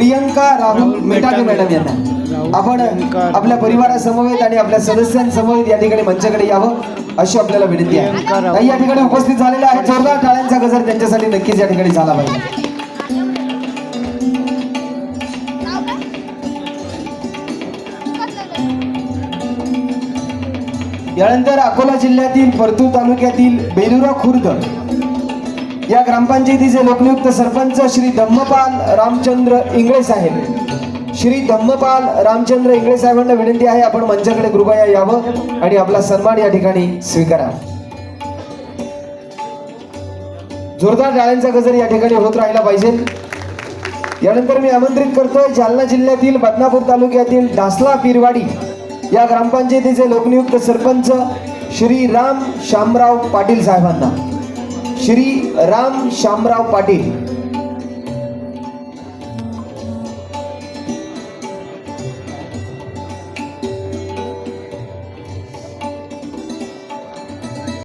Priyanka Rahul मेटाके madam यांना आपण आपल्या परिवारासमवेत आणि आपल्या सदस्यांसमवेत या ठिकाणी मंचाकडे यावं अशी आपल्याला विनंती आहे. या ठिकाणी उपस्थित झालेले आहेत, जोरदार टाळ्यांचा गजर त्यांच्यासाठी नक्कीच या ठिकाणी झाला पाहिजे. यानंतर अकोला जिल्ह्यातील परतूर तालुक्यातील बेलुरा खुर्द या ग्रामपंचायतीचे लोकनियुक्त सरपंच श्री धम्मपाल रामचंद्र इंगळे साहेब, श्री धम्मपाल रामचंद्र इंगळे साहेबांना विनंती आहे आपण मंचाकडे कृपया यावं आणि आपला सन्मान या ठिकाणी स्वीकारा. जोरदार टाळ्यांचा गजर या ठिकाणी होत राहिला पाहिजे. यानंतर मी आमंत्रित करतोय जालना जिल्ह्यातील बदनापूर तालुक्यातील डासला पीरवाडी या ग्रामपंचायतीचे लोकनियुक्त सरपंच श्री राम शामराव पाटील साहेबांना, श्री राम शामराव पाटील